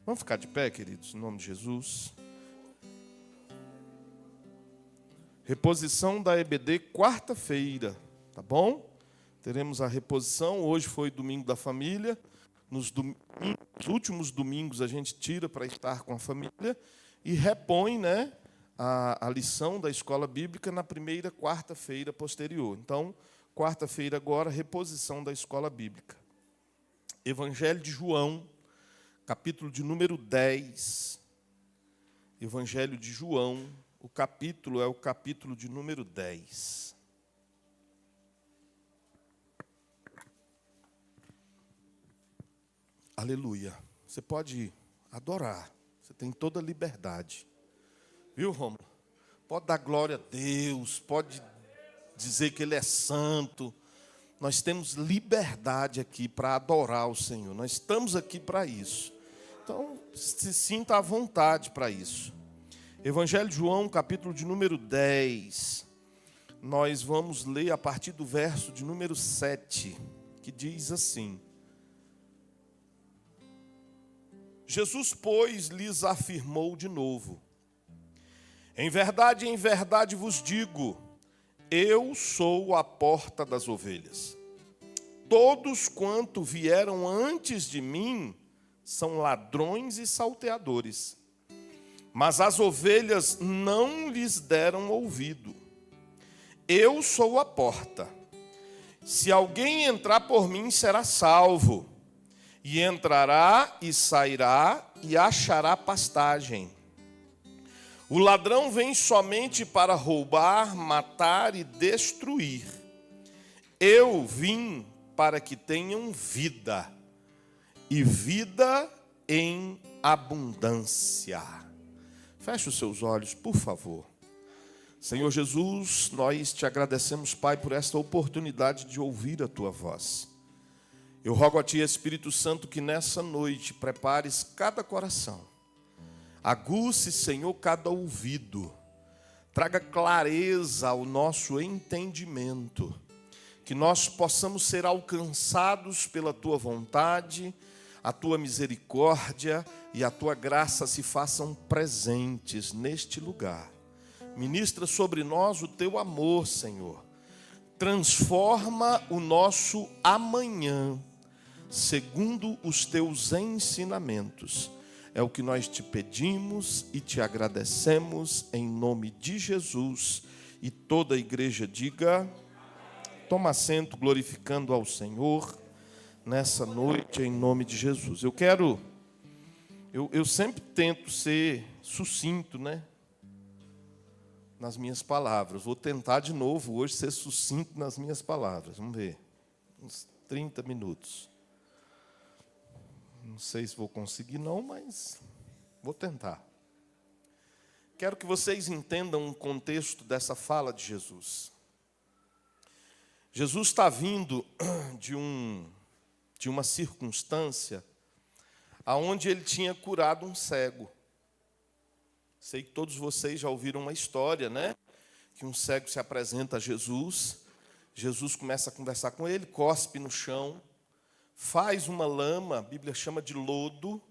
Vamos ficar de pé, queridos, em nome de Jesus. Reposição da EBD quarta-feira, tá bom? Teremos a reposição. Hoje foi domingo da família. Nos últimos domingos a gente tira para estar com a família e repõe, né, a lição da escola bíblica na primeira quarta-feira posterior. Então, quarta-feira agora, reposição da escola bíblica. Evangelho de João, capítulo de número 10. Evangelho de João, o capítulo é o capítulo de número 10. Aleluia. Você pode adorar. Você tem toda a liberdade. Viu, Romulo? Pode dar glória a Deus, pode dizer que Ele é santo. Nós temos liberdade aqui para adorar o Senhor. Nós estamos aqui para isso. Então, se sinta à vontade para isso. Evangelho de João, capítulo de número 10. Nós vamos ler a partir do verso de número 7, que diz assim: Jesus, pois, lhes afirmou de novo: em verdade vos digo, eu sou a porta das ovelhas. Todos quanto vieram antes de mim são ladrões e salteadores, mas as ovelhas não lhes deram ouvido. Eu sou a porta. Se alguém entrar por mim, será salvo, e entrará e sairá e achará pastagem. O ladrão vem somente para roubar, matar e destruir. Eu vim para que tenham vida, e vida em abundância. Feche os seus olhos, por favor. Senhor Jesus, nós te agradecemos, Pai, por esta oportunidade de ouvir a Tua voz. Eu rogo a Ti, Espírito Santo, que nessa noite prepares cada coração. Aguce, Senhor, cada ouvido. Traga clareza ao nosso entendimento. Que nós possamos ser alcançados pela Tua vontade, a Tua misericórdia e a Tua graça se façam presentes neste lugar. Ministra sobre nós o Teu amor, Senhor. Transforma o nosso amanhã segundo os Teus ensinamentos. É o que nós te pedimos e te agradecemos em nome de Jesus. E toda a igreja diga: toma assento glorificando ao Senhor nessa noite em nome de Jesus. Eu sempre tento ser sucinto, né? Nas minhas palavras. Vou tentar de novo hoje ser sucinto nas minhas palavras. Vamos ver. Uns 30 minutos. Não sei se vou conseguir não, mas vou tentar. Quero que vocês entendam o contexto dessa fala de Jesus. Jesus está vindo de uma circunstância aonde ele tinha curado um cego. Sei que todos vocês já ouviram uma história, né? Que um cego se apresenta a Jesus. Jesus começa a conversar com ele, cospe no chão, faz uma lama, a Bíblia chama de lodo.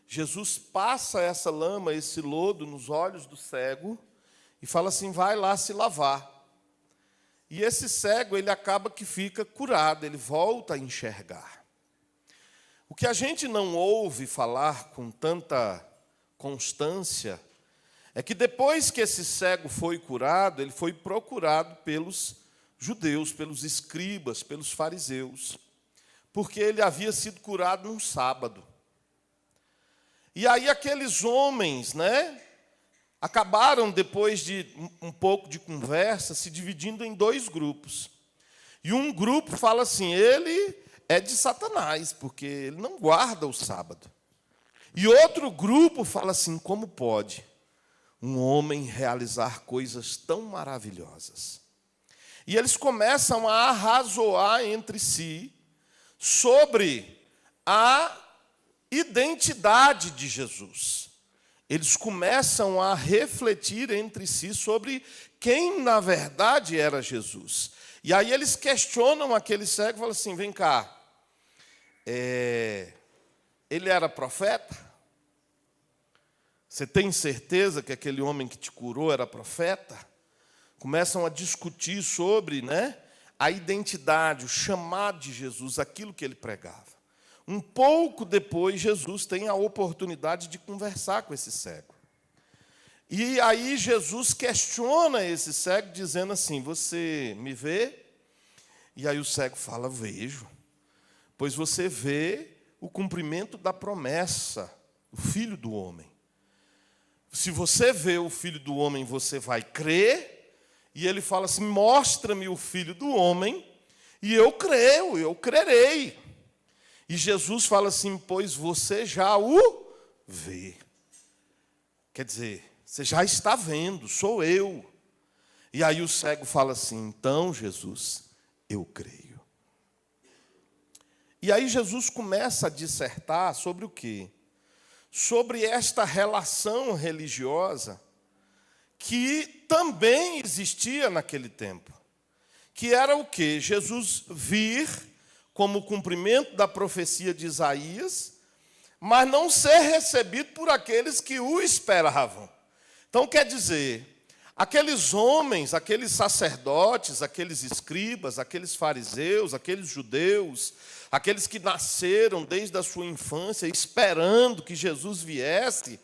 Jesus passa essa lama, esse lodo, nos olhos do cego e fala assim: vai lá se lavar. E esse cego, ele acaba que fica curado, ele volta a enxergar. O que a gente não ouve falar com tanta constância é que depois que esse cego foi curado, ele foi procurado pelos judeus, pelos escribas, pelos fariseus, porque ele havia sido curado num sábado. E aí aqueles homens, né, acabaram, depois de um pouco de conversa, se dividindo em dois grupos. E um grupo fala assim: ele é de Satanás, porque ele não guarda o sábado. E outro grupo fala assim: como pode um homem realizar coisas tão maravilhosas? E eles começam a arrazoar entre si sobre a identidade de Jesus. Eles começam a refletir entre si sobre quem, na verdade, era Jesus. E aí eles questionam aquele cego e falam assim: vem cá, ele era profeta? Você tem certeza que aquele homem que te curou era profeta? Começam a discutir sobre, a identidade, o chamado de Jesus, aquilo que ele pregava. Um pouco depois, Jesus tem a oportunidade de conversar com esse cego. E aí Jesus questiona esse cego, dizendo assim: você me vê? E aí o cego fala: vejo. Pois você vê o cumprimento da promessa, o Filho do Homem. Se você vê o Filho do Homem, você vai crer. E ele fala assim: mostra-me o Filho do Homem, e eu creio, eu crerei. E Jesus fala assim: pois você já o vê. Quer dizer, você já está vendo, sou eu. E aí o cego fala assim: então, Jesus, eu creio. E aí Jesus começa a dissertar sobre o quê? Sobre esta relação religiosa que também existia naquele tempo. Que era o quê? Jesus vir como cumprimento da profecia de Isaías, mas não ser recebido por aqueles que o esperavam. Então, quer dizer, aqueles homens, aqueles sacerdotes, aqueles escribas, aqueles fariseus, aqueles judeus, aqueles que nasceram desde a sua infância esperando que Jesus viesse,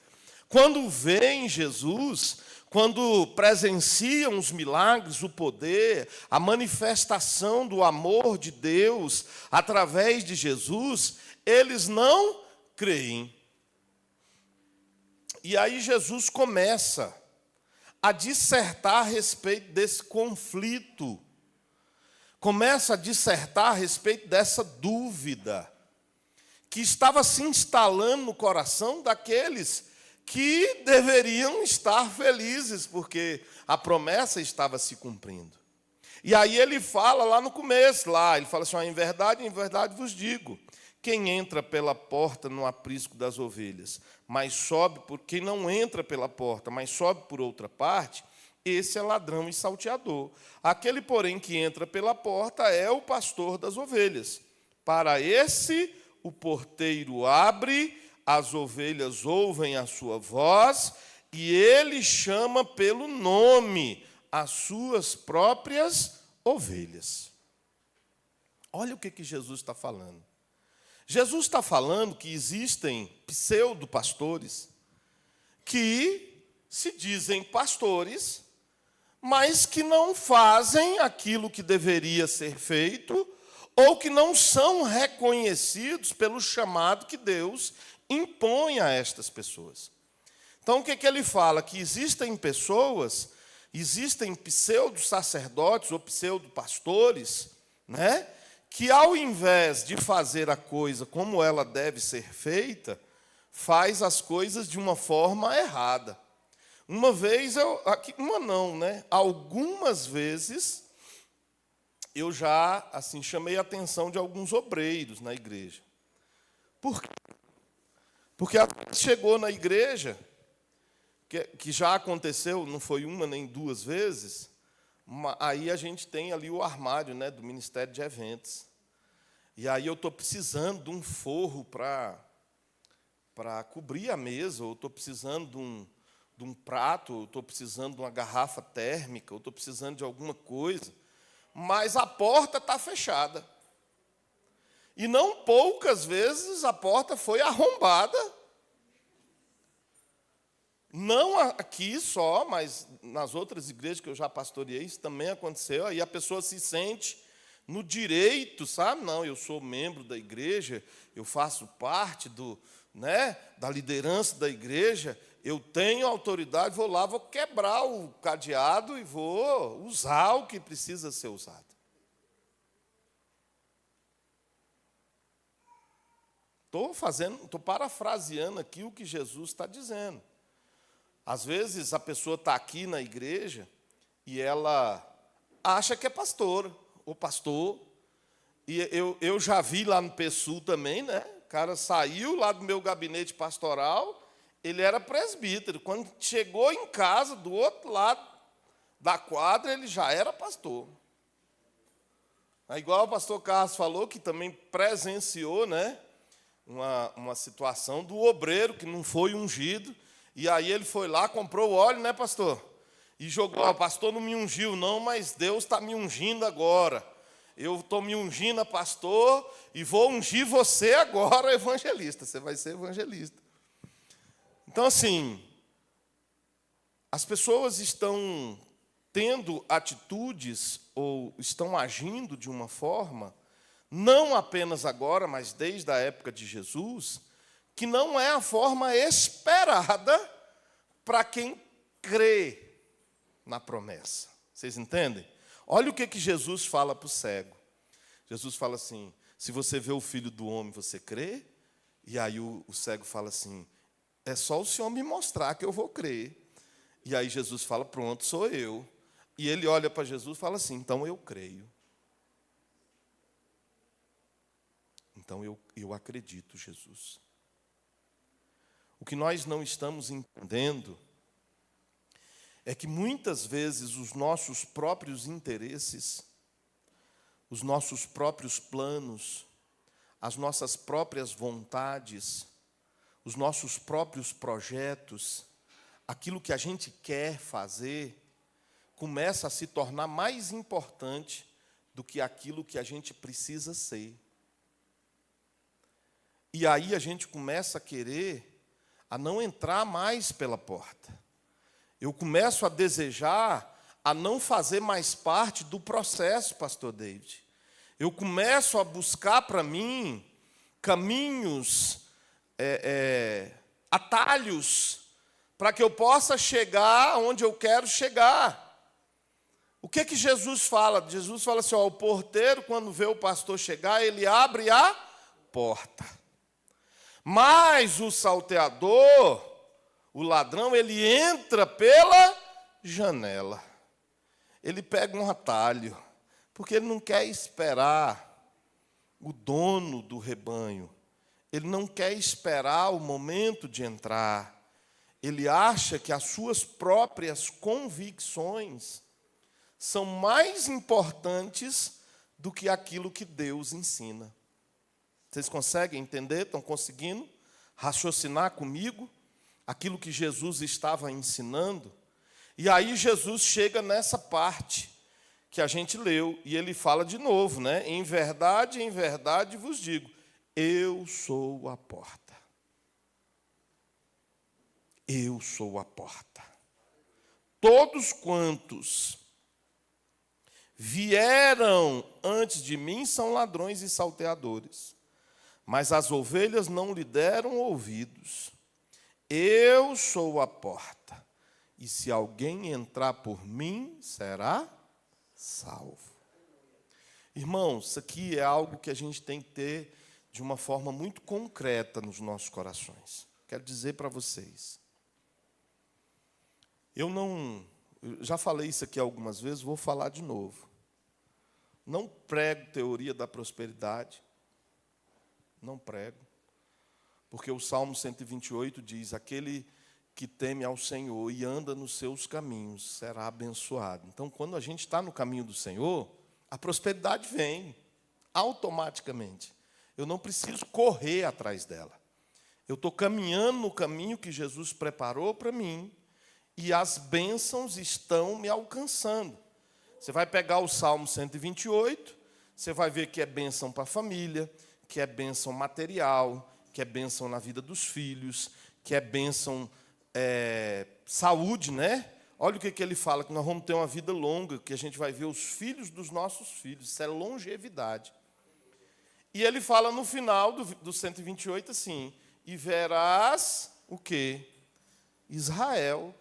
quando veem Jesus, quando presenciam os milagres, o poder, a manifestação do amor de Deus através de Jesus, eles não creem. E aí Jesus começa a dissertar a respeito desse conflito, começa a dissertar a respeito dessa dúvida que estava se instalando no coração daqueles que deveriam estar felizes, porque a promessa estava se cumprindo. E aí ele fala lá no começo, ele fala assim: em verdade vos digo, quem entra pela porta no aprisco das ovelhas, mas sobe quem não entra pela porta, mas sobe por outra parte, esse é ladrão e salteador. Aquele, porém, que entra pela porta é o pastor das ovelhas. Para esse, o porteiro abre, as ovelhas ouvem a sua voz, e ele chama pelo nome as suas próprias ovelhas. Olha o que Jesus está falando. Jesus está falando que existem pseudo-pastores que se dizem pastores, mas que não fazem aquilo que deveria ser feito, ou que não são reconhecidos pelo chamado que Deus impõe a estas pessoas. Então, o que ele fala? Que existem pessoas, existem pseudo-sacerdotes ou pseudo-pastores, que ao invés de fazer a coisa como ela deve ser feita, faz as coisas de uma forma errada. Uma vez, algumas vezes, eu já chamei a atenção de alguns obreiros na igreja. Por quê? Porque chegou na igreja, que já aconteceu, não foi uma nem duas vezes, aí a gente tem ali o armário do Ministério de Eventos. E aí eu estou precisando de um forro para cobrir a mesa, ou estou precisando de um prato, ou estou precisando de uma garrafa térmica, ou estou precisando de alguma coisa, mas a porta está fechada. E não poucas vezes a porta foi arrombada. Não aqui só, mas nas outras igrejas que eu já pastoreei, isso também aconteceu. Aí a pessoa se sente no direito, sabe? Não, eu sou membro da igreja, eu faço parte da liderança da igreja, eu tenho autoridade, vou lá, vou quebrar o cadeado e vou usar o que precisa ser usado. Estou parafraseando aqui o que Jesus está dizendo. Às vezes a pessoa está aqui na igreja e ela acha que é pastor ou pastor. E eu já vi lá no PSUL também, O cara saiu lá do meu gabinete pastoral, ele era presbítero. Quando chegou em casa, do outro lado da quadra, ele já era pastor. Igual o pastor Carlos falou, que também presenciou, uma situação do obreiro que não foi ungido. E aí ele foi lá, comprou o óleo, né, pastor? E jogou. O pastor não me ungiu, não, mas Deus está me ungindo agora. Eu estou me ungindo a pastor e vou ungir você agora, evangelista. Você vai ser evangelista. Então, assim, as pessoas estão tendo atitudes ou estão agindo de uma forma, não apenas agora, mas desde a época de Jesus, que não é a forma esperada para quem crê na promessa. Vocês entendem? Olha o que Jesus fala para o cego. Jesus fala assim: se você vê o Filho do Homem, você crê? E aí o cego fala assim: é só o Senhor me mostrar que eu vou crer. E aí Jesus fala: pronto, sou eu. E ele olha para Jesus e fala assim: então eu creio. Então eu acredito, Jesus. O que nós não estamos entendendo é que muitas vezes os nossos próprios interesses, os nossos próprios planos, as nossas próprias vontades, os nossos próprios projetos, aquilo que a gente quer fazer, começa a se tornar mais importante do que aquilo que a gente precisa ser. E aí a gente começa a querer a não entrar mais pela porta. Eu começo a desejar a não fazer mais parte do processo, pastor David. Eu começo a buscar para mim caminhos, atalhos, para que eu possa chegar onde eu quero chegar. O que Jesus fala? Jesus fala assim: ó, o porteiro, quando vê o pastor chegar, ele abre a porta. Mas o salteador, o ladrão, ele entra pela janela. Ele pega um atalho, porque ele não quer esperar o dono do rebanho. Ele não quer esperar o momento de entrar. Ele acha que as suas próprias convicções são mais importantes do que aquilo que Deus ensina. Vocês conseguem entender? Estão conseguindo raciocinar comigo aquilo que Jesus estava ensinando? E aí Jesus chega nessa parte que a gente leu, e ele fala de novo, né? Em verdade vos digo, eu sou a porta. Eu sou a porta. Todos quantos vieram antes de mim são ladrões e salteadores, mas as ovelhas não lhe deram ouvidos. Eu sou a porta, e se alguém entrar por mim, será salvo. Irmãos, isso aqui é algo que a gente tem que ter de uma forma muito concreta nos nossos corações. Quero dizer para vocês, eu já falei isso aqui algumas vezes, vou falar de novo. Não prego teoria da prosperidade, não prego, porque o Salmo 128 diz: aquele que teme ao Senhor e anda nos seus caminhos será abençoado. Então, quando a gente está no caminho do Senhor, a prosperidade vem automaticamente. Eu não preciso correr atrás dela. Eu estou caminhando no caminho que Jesus preparou para mim e as bênçãos estão me alcançando. Você vai pegar o Salmo 128, você vai ver que é bênção para a família, que é bênção material, que é bênção na vida dos filhos, que é bênção saúde, né? Olha o que ele fala, que nós vamos ter uma vida longa, que a gente vai ver os filhos dos nossos filhos, isso é longevidade. E ele fala no final do 128 assim: e verás o quê? Israel,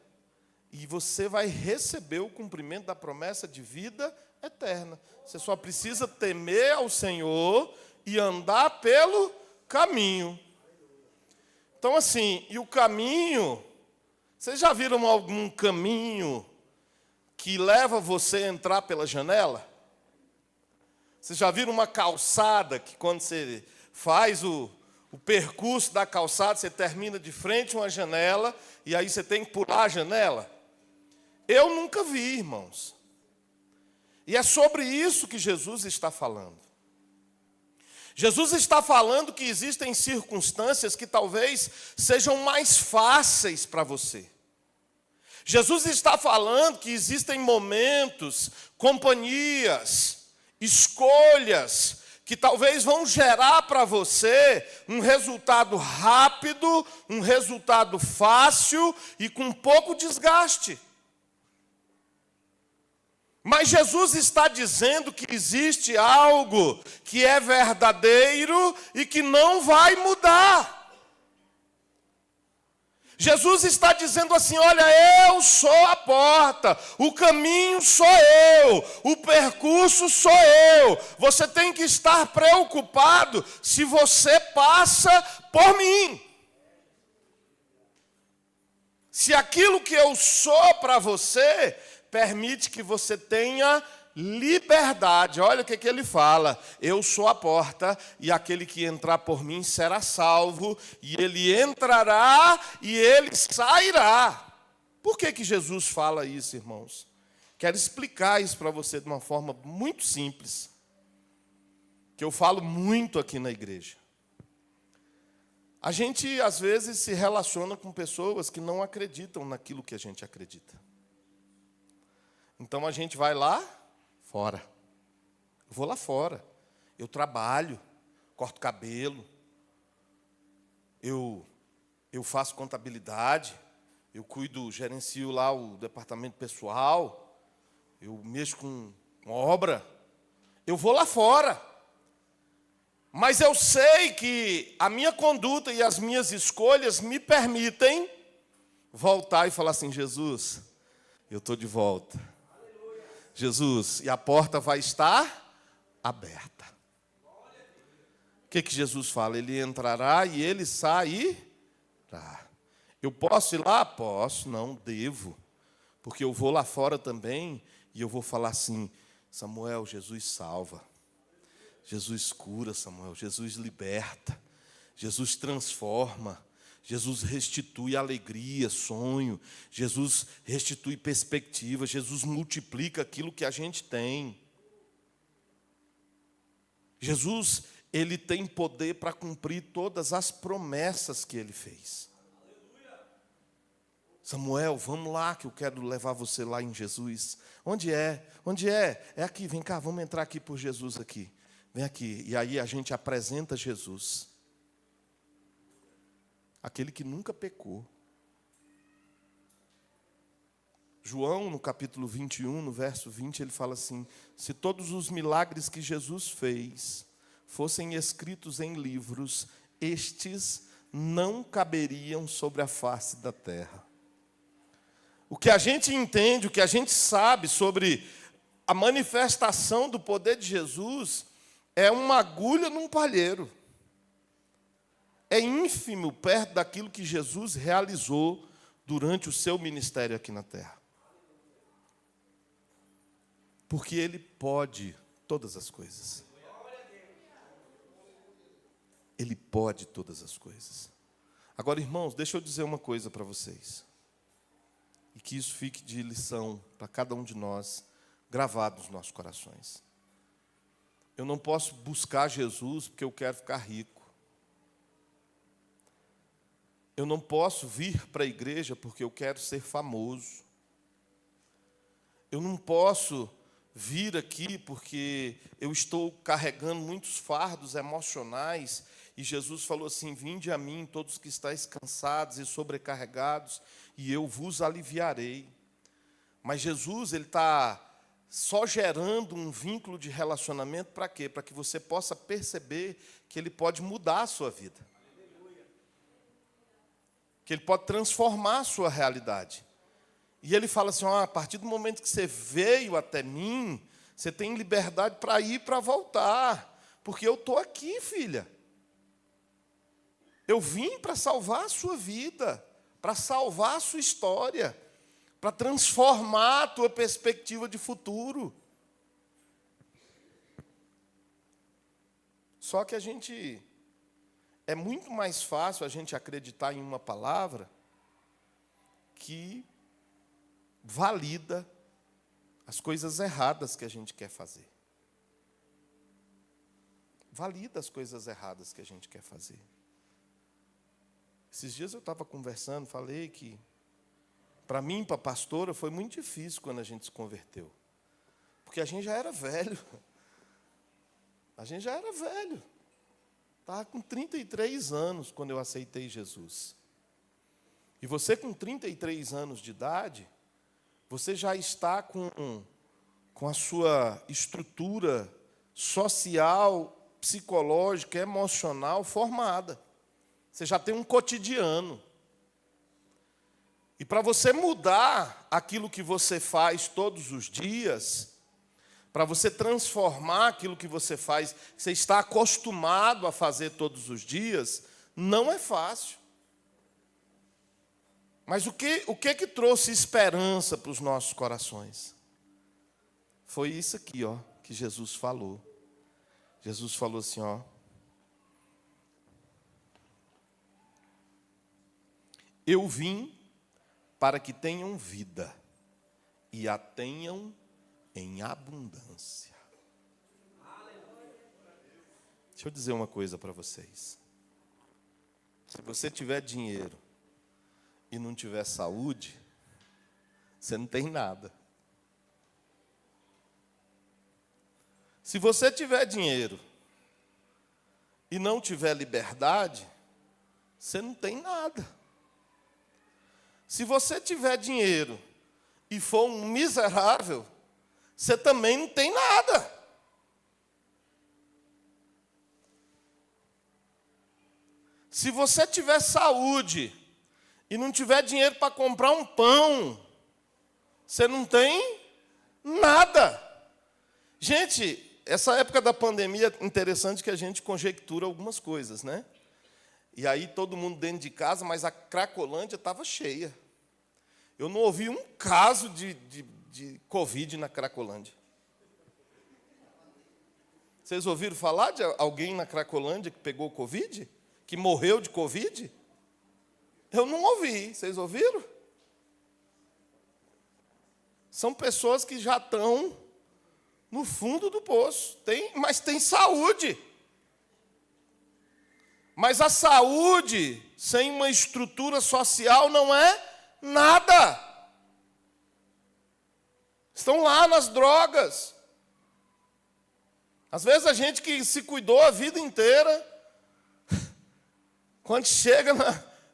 e você vai receber o cumprimento da promessa de vida eterna. Você só precisa temer ao Senhor e andar pelo caminho. Então, assim, e o caminho, vocês já viram algum caminho que leva você a entrar pela janela? Vocês já viram uma calçada que quando você faz o percurso da calçada, você termina de frente a uma janela e aí você tem que pular a janela? Eu nunca vi, irmãos. E é sobre isso que Jesus está falando. Jesus está falando que existem circunstâncias que talvez sejam mais fáceis para você. Jesus está falando que existem momentos, companhias, escolhas, que talvez vão gerar para você um resultado rápido, um resultado fácil e com pouco desgaste. Mas Jesus está dizendo que existe algo que é verdadeiro e que não vai mudar. Jesus está dizendo assim: olha, eu sou a porta, o caminho sou eu, o percurso sou eu. Você tem que estar preocupado se você passa por mim. Se aquilo que eu sou para você permite que você tenha liberdade. Olha o que ele fala: eu sou a porta, e aquele que entrar por mim será salvo, e ele entrará e ele sairá. Por que Jesus fala isso, irmãos? Quero explicar isso para você de uma forma muito simples, que eu falo muito aqui na igreja. A gente, às vezes, se relaciona com pessoas que não acreditam naquilo que a gente acredita. Então, a gente vai lá fora. Eu vou lá fora. Eu trabalho, corto cabelo, eu faço contabilidade, eu cuido, gerencio lá o departamento pessoal, eu mexo com obra. Eu vou lá fora. Mas eu sei que a minha conduta e as minhas escolhas me permitem voltar e falar assim: Jesus, eu estou de volta. Jesus, e a porta vai estar aberta. O que Jesus fala? Ele entrará e ele sairá. Eu posso ir lá? Posso, não, devo. Porque eu vou lá fora também e eu vou falar assim: Samuel, Jesus salva. Jesus cura, Samuel. Jesus liberta. Jesus transforma. Jesus restitui alegria, sonho. Jesus restitui perspectiva. Jesus multiplica aquilo que a gente tem. Jesus, ele tem poder para cumprir todas as promessas que ele fez. Samuel, vamos lá que eu quero levar você lá em Jesus. Onde é? Onde é? É aqui, vem cá, vamos entrar aqui por Jesus aqui. Vem aqui. E aí a gente apresenta Jesus. Aquele que nunca pecou. João, no capítulo 21, no verso 20, ele fala assim: se todos os milagres que Jesus fez fossem escritos em livros, estes não caberiam sobre a face da terra. O que a gente entende, o que a gente sabe sobre a manifestação do poder de Jesus é uma agulha num palheiro. É ínfimo perto daquilo que Jesus realizou durante o seu ministério aqui na terra. Porque ele pode todas as coisas. Ele pode todas as coisas. Agora, irmãos, deixa eu dizer uma coisa para vocês. E que isso fique de lição para cada um de nós, gravado nos nossos corações. Eu não posso buscar Jesus porque eu quero ficar rico. Eu não posso vir para a igreja porque eu quero ser famoso. Eu não posso vir aqui porque eu estou carregando muitos fardos emocionais. E Jesus falou assim: vinde a mim todos que estáis cansados e sobrecarregados, e eu vos aliviarei. Mas Jesus, ele está só gerando um vínculo de relacionamento para quê? Para que você possa perceber que ele pode mudar a sua vida. Que ele pode transformar a sua realidade. E ele fala assim: a partir do momento que você veio até mim, você tem liberdade para ir e para voltar. Porque eu estou aqui, filha. Eu vim para salvar a sua vida, para salvar a sua história, para transformar a tua perspectiva de futuro. Só que é muito mais fácil a gente acreditar em uma palavra que valida as coisas erradas que a gente quer fazer. valida as coisas erradas que a gente quer fazer. Esses dias eu estava conversando, falei que, para mim, para a pastora, foi muito difícil quando a gente se converteu. Porque a gente já era velho. A gente já era velho. Estava com 33 anos quando eu aceitei Jesus. E você com 33 anos de idade, você já está com a sua estrutura social, psicológica, emocional formada. Você já tem um cotidiano. E para você mudar aquilo que você faz todos os dias, para você transformar aquilo que você faz, que você está acostumado a fazer todos os dias, não é fácil. Mas o que trouxe esperança para os nossos corações? Foi isso aqui, ó, que Jesus falou. Jesus falou assim, ó: eu vim para que tenham vida e a tenham em abundância. Deixa eu dizer uma coisa para vocês. Se você tiver dinheiro e não tiver saúde, você não tem nada. Se você tiver dinheiro e não tiver liberdade, você não tem nada. Se você tiver dinheiro e for um miserável, você também não tem nada. Se você tiver saúde e não tiver dinheiro para comprar um pão, você não tem nada. Gente, essa época da pandemia é interessante que a gente conjectura algumas coisas, né? E aí todo mundo dentro de casa, mas a Cracolândia estava cheia. Eu não ouvi um caso de Covid na Cracolândia. Vocês ouviram falar de alguém na Cracolândia que pegou Covid? Que morreu de Covid? Eu não ouvi. Vocês ouviram? São pessoas que já estão no fundo do poço, mas tem saúde. Mas a saúde, sem uma estrutura social, não é nada. Estão lá nas drogas. Às vezes a gente que cuidou a vida inteira, quando chega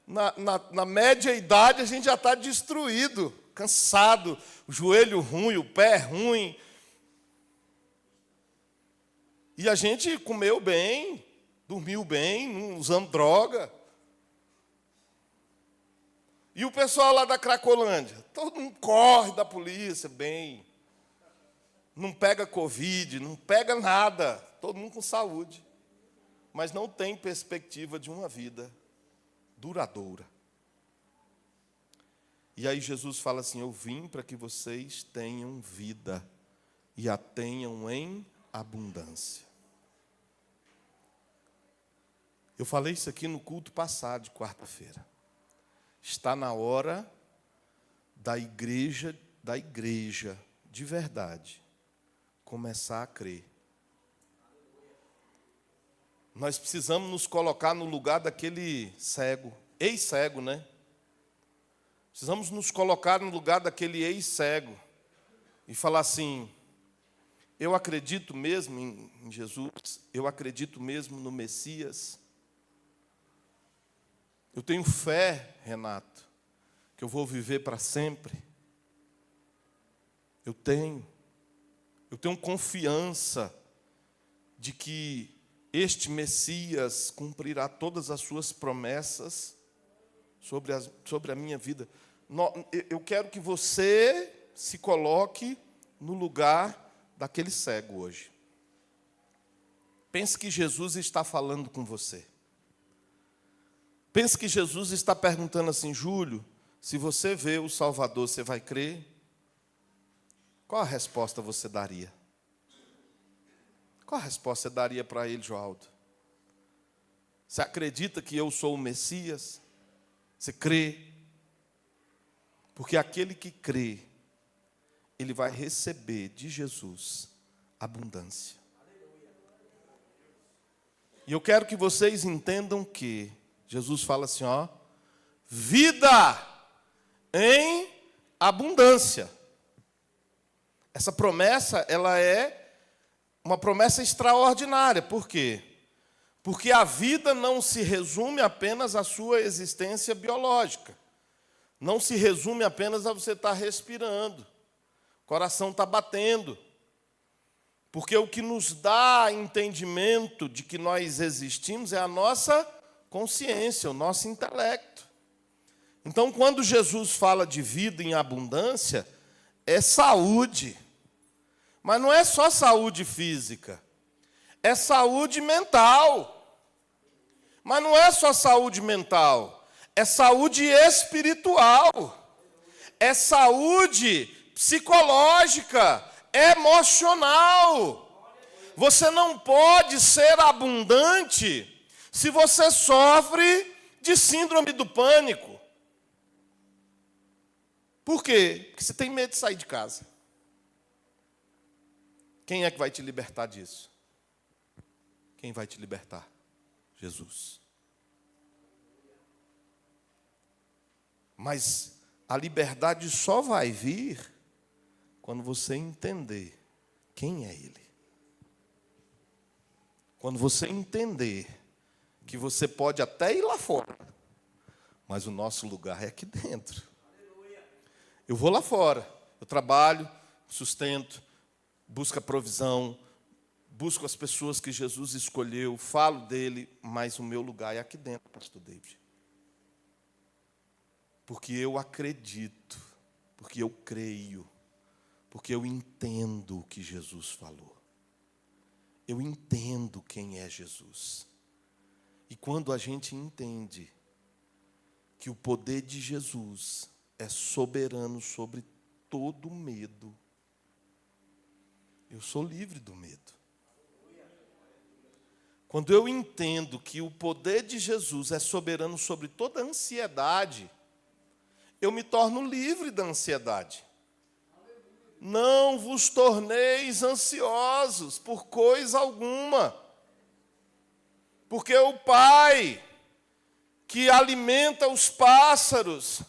na média idade, a gente já está destruído, cansado, o joelho ruim, o pé ruim. E a gente comeu bem, dormiu bem, não usando droga. E o pessoal lá da Cracolândia, todo mundo corre da polícia, bem. Não pega Covid, não pega nada, todo mundo com saúde. Mas não tem perspectiva de uma vida duradoura. E aí Jesus fala assim: eu vim para que vocês tenham vida e a tenham em abundância. Eu falei isso aqui no culto passado, de quarta-feira. Está na hora da igreja de verdade começar a crer. Nós precisamos nos colocar no lugar daquele cego, ex-cego, né? Precisamos nos colocar no lugar daquele ex-cego e falar assim: eu acredito mesmo em Jesus, eu acredito mesmo no Messias. Eu tenho fé, Renato, que eu vou viver para sempre. Eu tenho confiança de que este Messias cumprirá todas as suas promessas sobre a minha vida. Eu quero que você se coloque no lugar daquele cego hoje. Pense que Jesus está falando com você. Pense que Jesus está perguntando assim: Júlio, se você vê o Salvador, você vai crer? Qual a resposta você daria? Qual a resposta você daria para ele, Joaldo? Você acredita que eu sou o Messias? Você crê? Porque aquele que crê, ele vai receber de Jesus abundância. E eu quero que vocês entendam que Jesus fala assim, ó, vida em abundância. Essa promessa, ela é uma promessa extraordinária. Por quê? Porque a vida não se resume apenas à sua existência biológica. Não se resume apenas a você estar respirando. O coração está batendo. Porque o que nos dá entendimento de que nós existimos é a nossa consciência, o nosso intelecto. Então, quando Jesus fala de vida em abundância, é saúde. Mas não é só saúde física, é saúde mental. Mas não é só saúde mental, é saúde espiritual, é saúde psicológica, emocional. Você não pode ser abundante se você sofre de síndrome do pânico. Por quê? Porque você tem medo de sair de casa. Quem é que vai te libertar disso? Quem vai te libertar? Jesus. Mas a liberdade só vai vir quando você entender quem é Ele. Quando você entender que você pode até ir lá fora, mas o nosso lugar é aqui dentro. Eu vou lá fora, eu trabalho, sustento, busco a provisão, busco as pessoas que Jesus escolheu, falo dele, mas o meu lugar é aqui dentro, pastor David. Porque eu acredito, porque eu creio, porque eu entendo o que Jesus falou. Eu entendo quem é Jesus. E quando a gente entende que o poder de Jesus é soberano sobre todo medo, eu sou livre do medo. Quando eu entendo que o poder de Jesus é soberano sobre toda ansiedade, eu me torno livre da ansiedade. Não vos torneis ansiosos por coisa alguma, porque o Pai que alimenta os pássaros,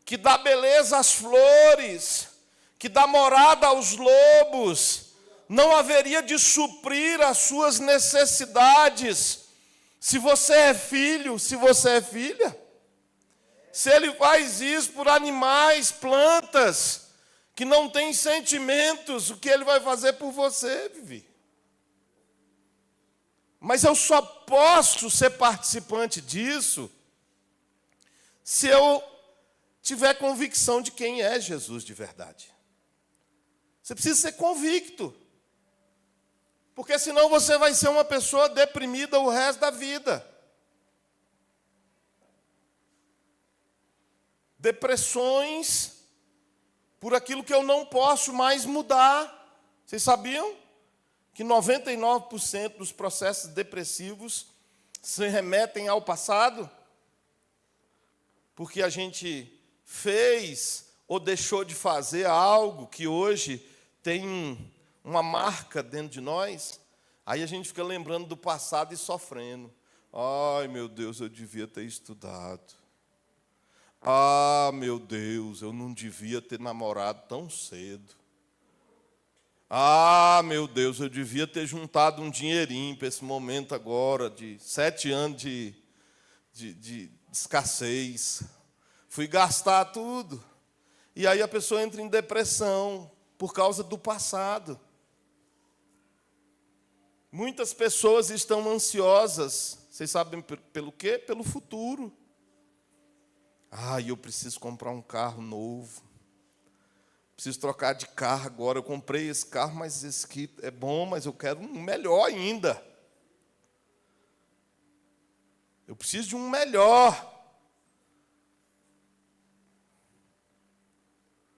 que dá beleza às flores, que dá morada aos lobos, não haveria de suprir as suas necessidades, se você é filho, se você é filha. Se Ele faz isso por animais, plantas, que não têm sentimentos, o que Ele vai fazer por você, Vivi? Mas eu só posso ser participante disso se eu tiver convicção de quem é Jesus de verdade. Você precisa ser convicto. Porque senão você vai ser uma pessoa deprimida o resto da vida. Depressões por aquilo que eu não posso mais mudar. Vocês sabiam que 99% dos processos depressivos se remetem ao passado? Porque a gente fez ou deixou de fazer algo que hoje tem uma marca dentro de nós, aí a gente fica lembrando do passado e sofrendo. Ai, meu Deus, eu devia ter estudado. Ah, meu Deus, eu não devia ter namorado tão cedo. Ah, meu Deus, eu devia ter juntado um dinheirinho para esse momento agora, de 7 anos de escassez. Fui gastar tudo. E aí a pessoa entra em depressão por causa do passado. Muitas pessoas estão ansiosas, vocês sabem pelo quê? Pelo futuro. Eu preciso comprar um carro novo. Preciso trocar de carro agora. Eu comprei esse carro, mas esse aqui é bom, mas eu quero um melhor ainda. Eu preciso de um melhor.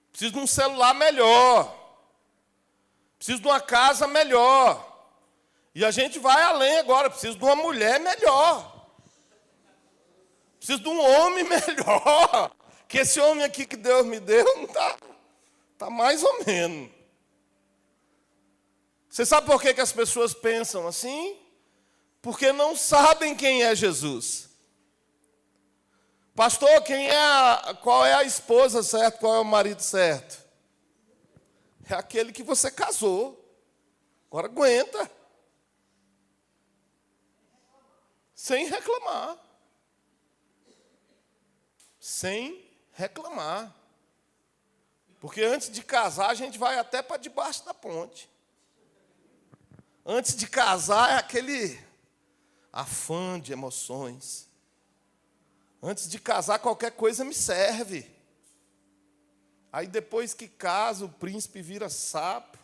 Preciso de um celular melhor. Preciso de uma casa melhor. E a gente vai além agora. Preciso de uma mulher melhor. Preciso de um homem melhor. Que esse homem aqui que Deus me deu não está mais ou menos. Você sabe por que as pessoas pensam assim? Porque não sabem quem é Jesus. Pastor, qual é a esposa certa, qual é o marido certo? É aquele que você casou. Agora aguenta. Sem reclamar. Sem reclamar. Porque antes de casar, a gente vai até para debaixo da ponte. Antes de casar, é aquele afã de emoções. Antes de casar, qualquer coisa me serve. Aí depois que casa, o príncipe vira sapo.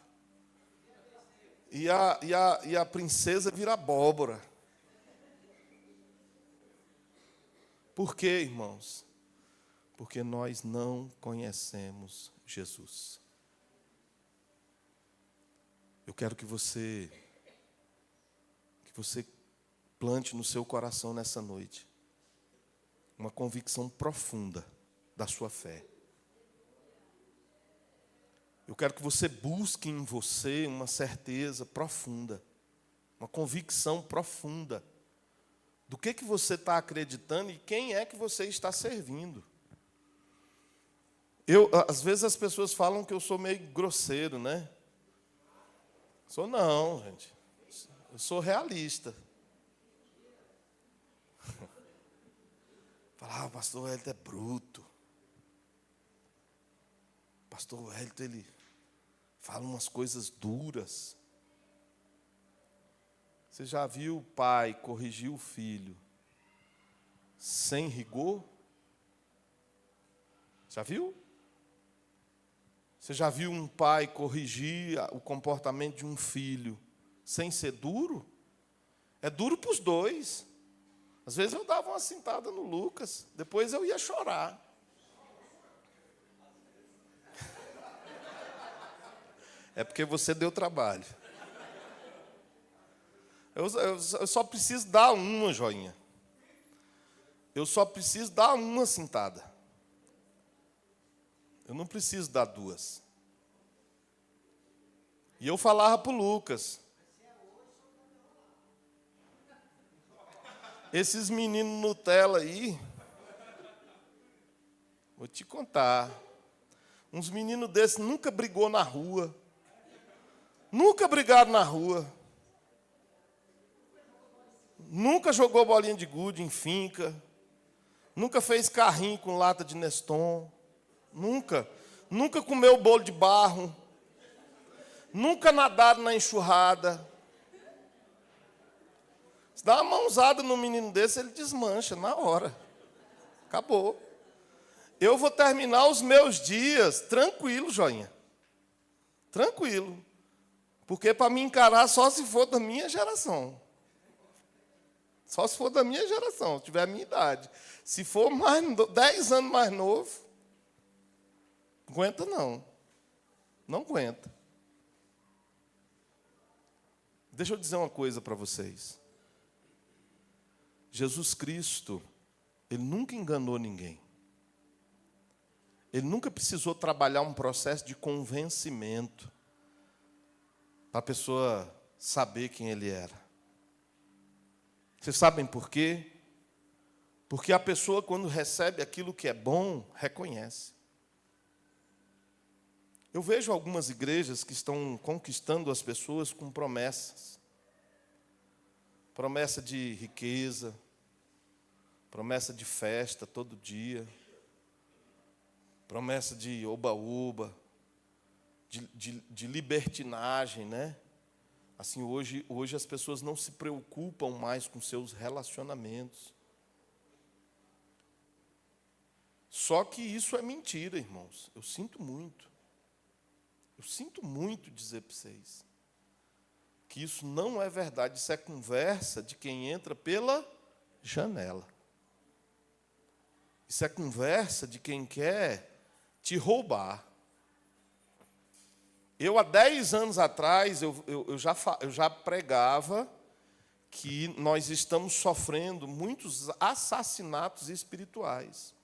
E a princesa vira abóbora. Por quê, irmãos? Porque nós não conhecemos Jesus. Eu quero que você plante no seu coração nessa noite uma convicção profunda da sua fé. Eu quero que você busque em você uma certeza profunda, uma convicção profunda do que você está acreditando e quem é que você está servindo. Às vezes as pessoas falam que eu sou meio grosseiro, né? Sou não, gente. Eu sou realista. Falar, o pastor Wellington é bruto. O pastor Wellington, ele fala umas coisas duras. Você já viu o pai corrigir o filho sem rigor? Já viu? Você já viu um pai corrigir o comportamento de um filho sem ser duro? É duro para os dois. Às vezes eu dava uma cintada no Lucas, depois eu ia chorar. É porque você deu trabalho. Eu só preciso dar uma joinha. Eu só preciso dar uma cintada. Eu não preciso dar duas. E eu falava para o Lucas. Esses meninos Nutella aí, vou te contar. Uns meninos desses nunca brigou na rua. Nunca brigaram na rua. Nunca jogou bolinha de gude em finca. Nunca fez carrinho com lata de Neston. Nunca. Nunca comeu bolo de barro. Nunca nadaram na enxurrada. Se dá uma mãozada num menino desse, ele desmancha na hora. Acabou. Eu vou terminar os meus dias tranquilo, joinha. Tranquilo. Porque para me encarar só se for da minha geração. Só se for da minha geração, se tiver a minha idade. Se for 10 anos mais novo, aguenta não. Não aguenta. Deixa eu dizer uma coisa para vocês. Jesus Cristo, Ele nunca enganou ninguém. Ele nunca precisou trabalhar um processo de convencimento para a pessoa saber quem Ele era. Vocês sabem por quê? Porque a pessoa, quando recebe aquilo que é bom, reconhece. Eu vejo algumas igrejas que estão conquistando as pessoas com promessas. Promessa de riqueza, promessa de festa todo dia, promessa de oba-oba, de libertinagem, né? Assim, hoje as pessoas não se preocupam mais com seus relacionamentos. Só que isso é mentira, irmãos. Eu sinto muito. Eu sinto muito dizer para vocês que isso não é verdade. Isso é conversa de quem entra pela janela. Isso é conversa de quem quer te roubar. Eu, há 10 anos atrás, eu já pregava que nós estamos sofrendo muitos assassinatos espirituais.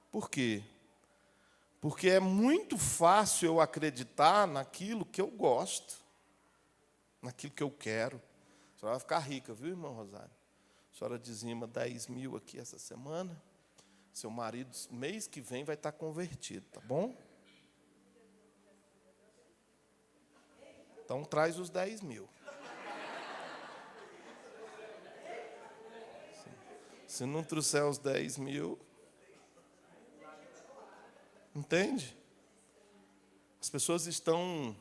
Por quê? Porque é muito fácil eu acreditar naquilo que eu gosto, naquilo que eu quero, A senhora vai ficar rica, viu, irmão Rosário? A senhora dizima 10 mil aqui essa semana. Seu marido, mês que vem, vai estar convertido, tá bom? Então, traz os 10 mil. Se não trouxer os 10 mil... Entende? As pessoas estão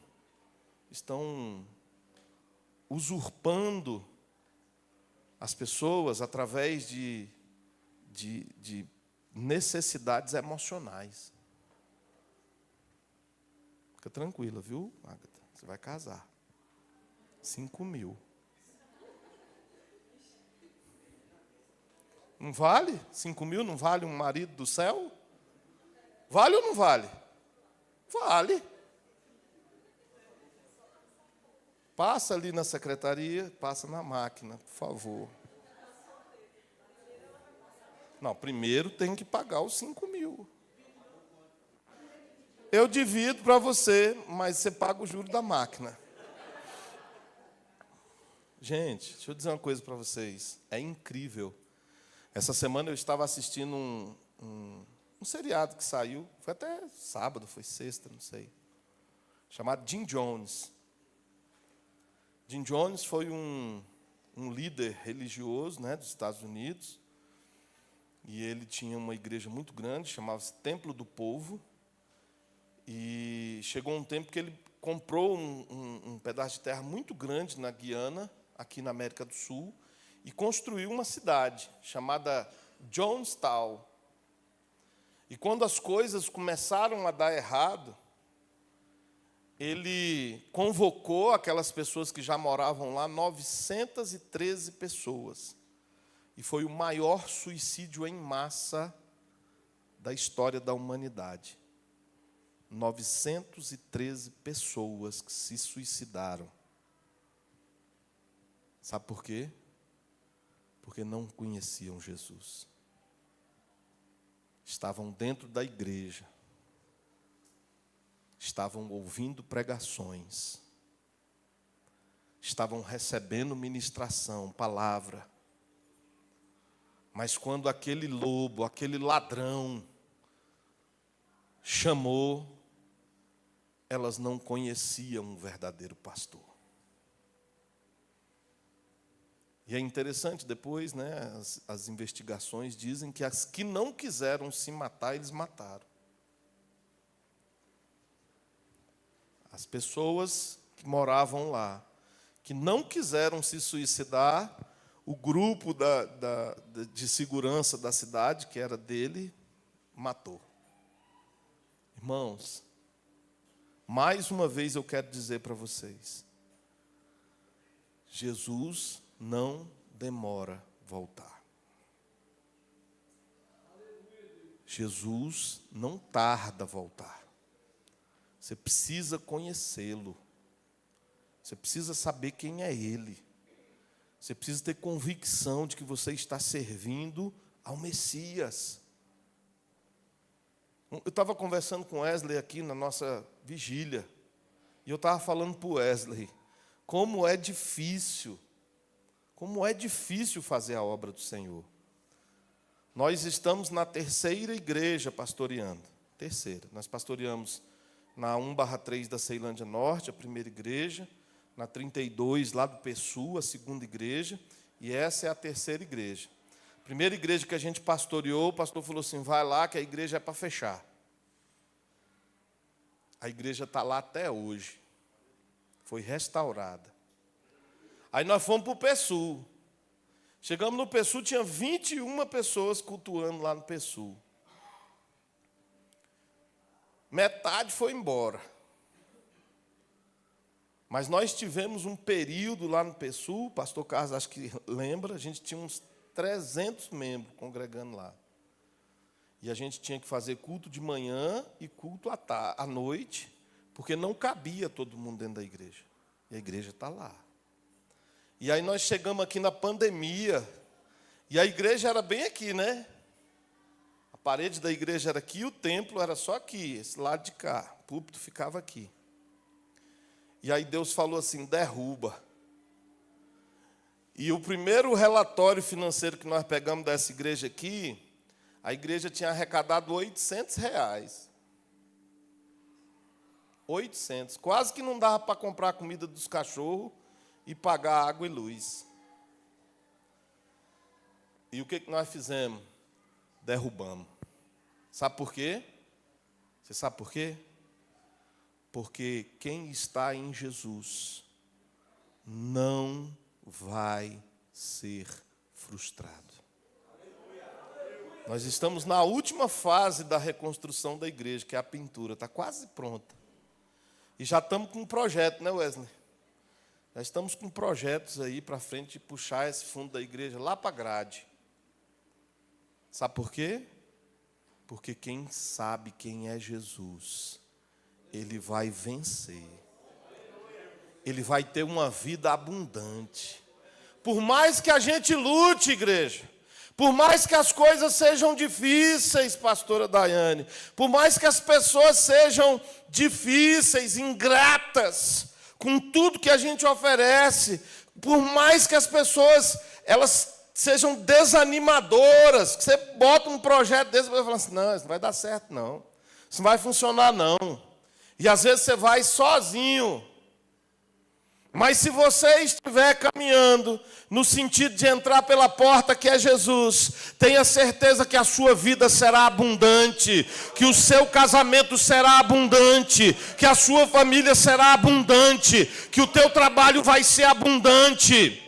usurpando as pessoas através de necessidades emocionais. Fica tranquila, viu, Agatha? Você vai casar. 5 mil. Não vale? 5 mil não vale um marido do céu? Vale ou não vale? Vale. Passa ali na secretaria, passa na máquina, por favor. Não, primeiro tem que pagar os 5 mil. Eu divido para você, mas você paga o juro da máquina. Gente, deixa eu dizer uma coisa para vocês. É incrível. Essa semana eu estava assistindo um seriado que saiu, foi até sábado, foi sexta, não sei, chamado Jim Jones. Jim Jones foi um líder religioso, né, dos Estados Unidos, e ele tinha uma igreja muito grande, chamava-se Templo do Povo, e chegou um tempo que ele comprou um pedaço de terra muito grande na Guiana, aqui na América do Sul, e construiu uma cidade chamada Jonestown. E quando as coisas começaram a dar errado, ele convocou aquelas pessoas que já moravam lá, 913 pessoas. E foi o maior suicídio em massa da história da humanidade. 913 pessoas que se suicidaram. Sabe por quê? Porque não conheciam Jesus. Estavam dentro da igreja, estavam ouvindo pregações, estavam recebendo ministração, palavra. Mas quando aquele lobo, aquele ladrão, chamou, elas não conheciam o verdadeiro pastor. E é interessante, depois, né, as investigações dizem que as que não quiseram se matar, eles mataram. As pessoas que moravam lá, que não quiseram se suicidar, o grupo de segurança da cidade, que era dele, matou. Irmãos, mais uma vez eu quero dizer para vocês, Jesus não demora voltar. Jesus não tarda a voltar. Você precisa conhecê-lo. Você precisa saber quem é Ele. Você precisa ter convicção de que você está servindo ao Messias. Eu estava conversando com Wesley aqui na nossa vigília. E eu estava falando para o Wesley como é difícil fazer a obra do Senhor. Nós estamos na terceira igreja pastoreando. Terceira. Nós pastoreamos na 1/3 da Ceilândia Norte, a primeira igreja. Na 32, lá do Pessu, a segunda igreja. E essa é a terceira igreja. A primeira igreja que a gente pastoreou, o pastor falou assim, vai lá que a igreja é para fechar. A igreja está lá até hoje. Foi restaurada. Aí nós fomos para o Pessu. Chegamos no Pessu, tinha 21 pessoas cultuando lá no Pessu. Metade foi embora. Mas nós tivemos um período lá no Pessu, o pastor Carlos acho que lembra, a gente tinha uns 300 membros congregando lá. E a gente tinha que fazer culto de manhã e culto à noite, porque não cabia todo mundo dentro da igreja. E a igreja está lá. E aí nós chegamos aqui na pandemia, e a igreja era bem aqui, né? A parede da igreja era aqui, o templo era só aqui, esse lado de cá, o púlpito ficava aqui. E aí Deus falou assim, derruba. E o primeiro relatório financeiro que nós pegamos dessa igreja aqui, a igreja tinha arrecadado R$800. 800. Quase que não dava para comprar a comida dos cachorros e pagar água e luz. E o que nós fizemos? Derrubamos. Sabe por quê? Você sabe por quê? Porque quem está em Jesus não vai ser frustrado. Nós estamos na última fase da reconstrução da igreja, que é a pintura. Está quase pronta. E já estamos com um projeto, né, Wesley? Já estamos com projetos aí para frente de puxar esse fundo da igreja lá para a grade. Sabe por quê? Porque quem sabe quem é Jesus, ele vai vencer. Ele vai ter uma vida abundante. Por mais que a gente lute, igreja, por mais que as coisas sejam difíceis, pastora Daiane, por mais que as pessoas sejam difíceis, ingratas, com tudo que a gente oferece, por mais que as pessoas elas sejam desanimadoras, que você bota um projeto desse e vai falar assim, não, isso não vai dar certo não, isso não vai funcionar não. E às vezes você vai sozinho. Mas se você estiver caminhando no sentido de entrar pela porta que é Jesus, tenha certeza que a sua vida será abundante, que o seu casamento será abundante, que a sua família será abundante, que o teu trabalho vai ser abundante.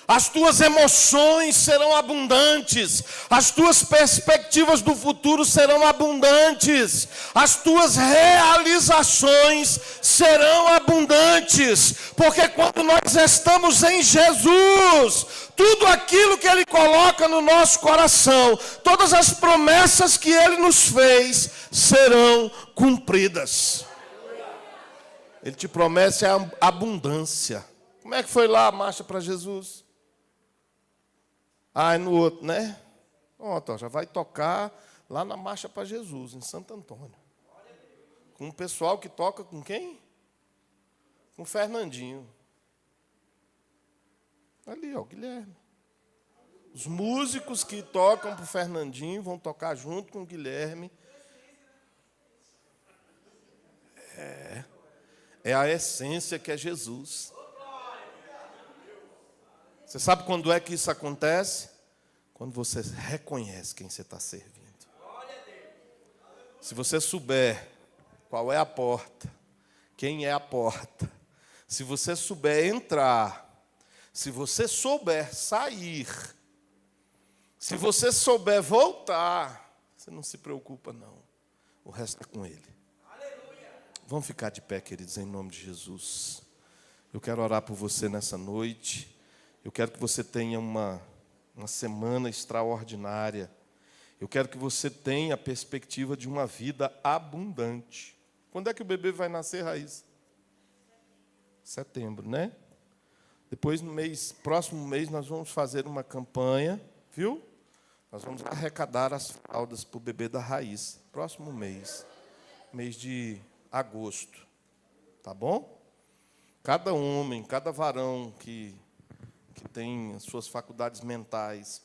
As tuas emoções serão abundantes, as tuas perspectivas do futuro serão abundantes, as tuas realizações serão abundantes, porque quando nós estamos em Jesus, tudo aquilo que Ele coloca no nosso coração, todas as promessas que Ele nos fez, serão cumpridas. Ele te promete a abundância. Como é que foi lá a marcha para Jesus? Ah, no outro, né? Pronto, já vai tocar lá na Marcha para Jesus, em Santo Antônio. Com o pessoal que toca com quem? Com o Fernandinho. Ali, ó, o Guilherme. Os músicos que tocam para o Fernandinho vão tocar junto com o Guilherme. É a essência que é Jesus. Você sabe quando é que isso acontece? Quando você reconhece quem você está servindo. Se você souber qual é a porta, quem é a porta, se você souber entrar, se você souber sair, se você souber voltar, você não se preocupa não. O resto é com Ele. Vamos ficar de pé, queridos, em nome de Jesus. Eu quero orar por você nessa noite. Eu quero que você tenha uma semana extraordinária. Eu quero que você tenha a perspectiva de uma vida abundante. Quando é que o bebê vai nascer, Raíssa? Setembro, né? Depois, próximo mês, nós vamos fazer uma campanha, viu? Nós vamos arrecadar as fraldas para o bebê da Raíssa. Próximo mês de agosto. Tá bom? Cada homem, cada varão que tem as suas faculdades mentais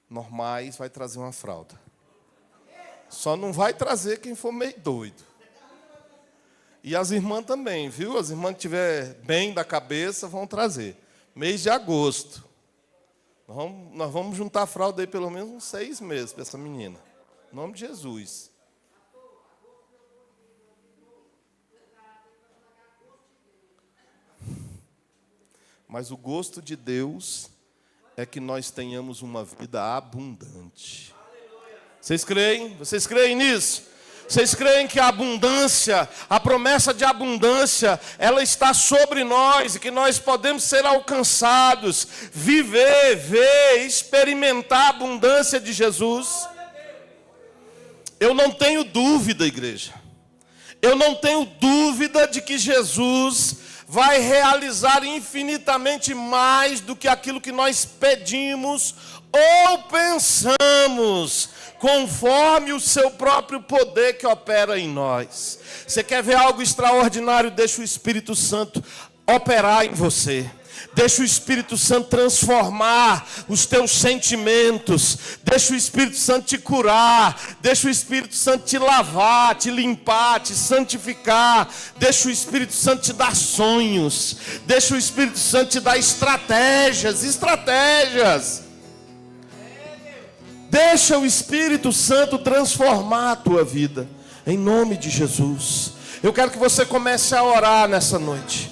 normais, vai trazer uma fralda. Só não vai trazer quem for meio doido. E as irmãs também, viu? As irmãs que estiver bem da cabeça vão trazer. Mês de agosto. Nós vamos juntar a fralda aí pelo menos uns 6 meses para essa menina. Em nome de Jesus. Mas o gosto de Deus é que nós tenhamos uma vida abundante. Vocês creem? Vocês creem nisso? Vocês creem que a abundância, a promessa de abundância, ela está sobre nós e que nós podemos ser alcançados, viver, ver, experimentar a abundância de Jesus? Eu não tenho dúvida, igreja. Eu não tenho dúvida de que Jesus vai realizar infinitamente mais do que aquilo que nós pedimos ou pensamos, conforme o seu próprio poder que opera em nós. Você quer ver algo extraordinário? Deixa o Espírito Santo operar em você. Deixa o Espírito Santo transformar os teus sentimentos. Deixa o Espírito Santo te curar. Deixa o Espírito Santo te lavar, te limpar, te santificar. Deixa o Espírito Santo te dar sonhos. Deixa o Espírito Santo te dar estratégias. Deixa o Espírito Santo transformar a tua vida. Em nome de Jesus. Eu quero que você comece a orar nessa noite.